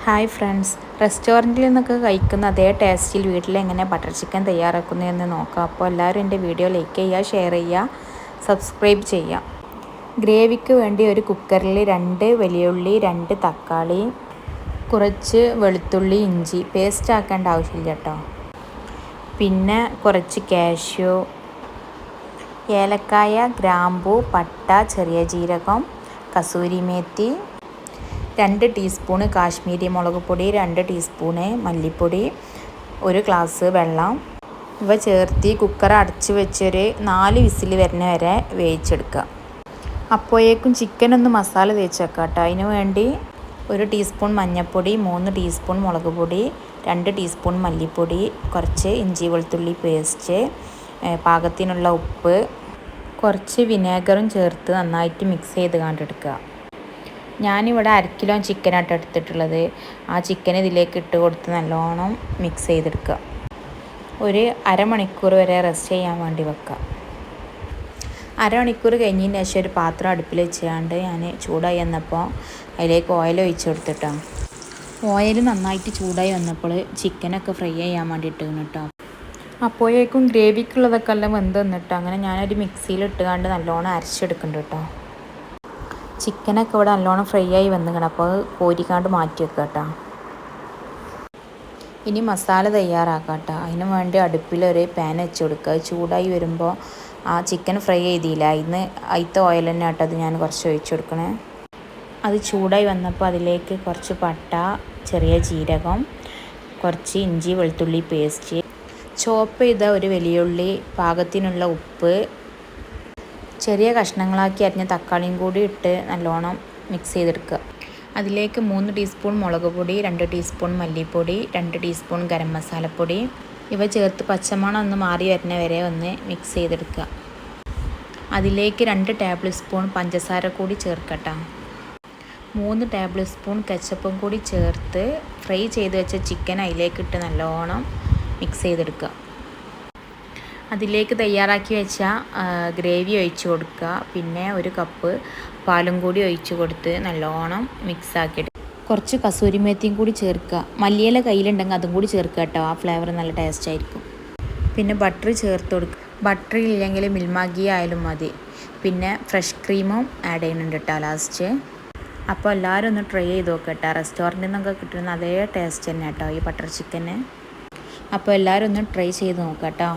Hi friends, റെസ്റ്റോറൻറ്റിൽ നിന്നൊക്കെ കഴിക്കുന്ന അതേ ടേസ്റ്റിൽ വീട്ടിൽ എങ്ങനെ ബട്ടർ ചിക്കൻ തയ്യാറാക്കുന്നതെന്ന് നോക്കാം. അപ്പോൾ എല്ലാവരും എൻ്റെ വീഡിയോ ലൈക്ക് ചെയ്യുക, ഷെയർ ചെയ്യുക, സബ്സ്ക്രൈബ് ചെയ്യുക. ഗ്രേവിക്ക് വേണ്ടി ഒരു കുക്കറിൽ 2 വലിയുള്ളി, 2 തക്കാളി, കുറച്ച് വെളുത്തുള്ളി, ഇഞ്ചി പേസ്റ്റ് ആക്കേണ്ട ആവശ്യമില്ല കേട്ടോ. പിന്നെ കുറച്ച് കാഷ്യൂ, ഏലക്കായ, ഗ്രാമ്പൂ, പട്ട, ചെറിയ ജീരകം, കസൂരി മേത്തി, 2 ടീസ്പൂണ് കാശ്മീരി മുളക് പൊടി, 2 ടീസ്പൂണ് മല്ലിപ്പൊടി, 1 ഗ്ലാസ് വെള്ളം ഇവ ചേർത്ത് കുക്കർ അടച്ച് വെച്ചൊരു 4 വിസിൽ വരുന്ന വരെ വേവിച്ചെടുക്കുക. അപ്പോഴേക്കും ചിക്കൻ ഒന്ന് മസാല തേച്ച് വെക്കാം കേട്ടോ. അതിന് വേണ്ടി 1 ടീസ്പൂൺ മഞ്ഞൾപ്പൊടി, 3 ടീസ്പൂൺ മുളക് പൊടി, 2 ടീസ്പൂൺ മല്ലിപ്പൊടി, കുറച്ച് ഇഞ്ചി വെളുത്തുള്ളി പേസ്റ്റ്, പാകത്തിനുള്ള ഉപ്പ്, കുറച്ച് വിനേഗറും ചേർത്ത് നന്നായിട്ട് മിക്സ് ചെയ്ത് കണ്ടെടുക്കുക. ഞാനിവിടെ 1/2 കിലോ ചിക്കനായിട്ട് എടുത്തിട്ടുള്ളത്. ആ ചിക്കൻ ഇതിലേക്ക് ഇട്ട് കൊടുത്ത് നല്ലോണം മിക്സ് ചെയ്തെടുക്കുക. ഒരു അരമണിക്കൂർ വരെ റെസ്റ്റ് ചെയ്യാൻ വേണ്ടി വെക്കുക. അരമണിക്കൂർ കഴിഞ്ഞതിന് ശേഷം ഒരു പാത്രം അടുപ്പിൽ വെച്ചുകൊണ്ട് ഞാൻ ചൂടായി വന്നപ്പോൾ അതിലേക്ക് ഓയിൽ ഒഴിച്ച് കൊടുത്തിട്ടാണ്. ഓയിൽ നന്നായിട്ട് ചൂടായി വന്നപ്പോൾ ചിക്കനൊക്കെ ഫ്രൈ ചെയ്യാൻ വേണ്ടിയിട്ട് കേട്ടോ. അപ്പോഴേക്കും ഗ്രേവിക്കുള്ളതൊക്കെ എല്ലാം വെന്ത് വന്നിട്ട് അങ്ങനെ ഞാനൊരു മിക്സിയിൽ ഇട്ടുകൊണ്ട് നല്ലോണം അരച്ചെടുക്കുന്നുണ്ട് കേട്ടോ. ചിക്കനൊക്കെ ഇവിടെ നല്ലോണം ഫ്രൈ ആയി വന്നിക്കണം. അപ്പോൾ കോരിക്കാണ്ട് മാറ്റി വെക്കുക കേട്ടോ. ഇനി മസാല തയ്യാറാക്കാം കേട്ടോ. അതിന് വേണ്ടി അടുപ്പിലൊരു പാൻ വെച്ച് കൊടുക്കുക. ചൂടായി വരുമ്പോൾ ആ ചിക്കൻ ഫ്രൈ ചെയ്തില്ല, അതിൻ്റെ ഓയിൽ തന്നെ കേട്ടോ അത് ഞാൻ കുറച്ച് ഒഴിച്ച് കൊടുക്കണേ. അത് ചൂടായി വന്നപ്പോൾ അതിലേക്ക് കുറച്ച് പട്ട, ചെറിയ ജീരകം, കുറച്ച് ഇഞ്ചി വെളുത്തുള്ളി പേസ്റ്റ്, ചോപ്പ് ചെയ്ത ഒരു വലിയുള്ളി, പാകത്തിനുള്ള ഉപ്പ്, ചെറിയ കഷ്ണങ്ങളാക്കി അരിഞ്ഞ തക്കാളിയും കൂടി ഇട്ട് നല്ലോണം മിക്സ് ചെയ്തെടുക്കുക. അതിലേക്ക് 3 ടീസ്പൂൺ മുളക് പൊടി, 2 ടീസ്പൂൺ മല്ലിപ്പൊടി, 2 ടീസ്പൂൺ ഗരം മസാലപ്പൊടി ഇവ ചേർത്ത് പച്ചമണം ഒന്ന് മാറി വരുന്ന വരെ ഒന്ന് മിക്സ് ചെയ്തെടുക്കുക. അതിലേക്ക് 2 ടേബിൾ സ്പൂൺ പഞ്ചസാര കൂടി ചേർക്കട്ടെ. 3 ടേബിൾ സ്പൂൺ കെച്ചപ്പും കൂടി ചേർത്ത് ഫ്രൈ ചെയ്ത് വെച്ച ചിക്കൻ അതിലേക്കിട്ട് നല്ലോണം മിക്സ് ചെയ്തെടുക്കുക. അതിലേക്ക് തയ്യാറാക്കി വെച്ച ഗ്രേവി ഒഴിച്ച് കൊടുക്കുക. പിന്നെ 1 കപ്പ് പാലും കൂടി ഒഴിച്ച് കൊടുത്ത് നല്ലോണം മിക്സാക്കിയിട്ട് കുറച്ച് കസൂരി മേത്തിയും കൂടി ചേർക്കുക. മല്ലിയില കയ്യിലുണ്ടെങ്കിൽ അതും കൂടി ചേർക്കുക കേട്ടോ. ആ ഫ്ലേവർ നല്ല ടേസ്റ്റ് ആയിരിക്കും. പിന്നെ ബട്ടർ ചേർത്ത് കൊടുക്കുക. ബട്ടർ ഇല്ലെങ്കിൽ മിൽമ ഗീ ആയാലും മതി. പിന്നെ ഫ്രഷ് ക്രീമും ആഡ് ചെയ്യുന്നുണ്ട് കേട്ടോ ലാസ്റ്റ്. അപ്പോൾ എല്ലാവരും ഒന്ന് ട്രൈ ചെയ്ത് നോക്കുക കേട്ടോ. റെസ്റ്റോറൻറ്റിൽ നിന്നൊക്കെ കിട്ടുന്ന അതേ ടേസ്റ്റ് തന്നെ കേട്ടോ ഈ ബട്ടർ ചിക്കന്. അപ്പോൾ എല്ലാവരും ഒന്ന് ട്രൈ ചെയ്ത് നോക്കാം കേട്ടോ.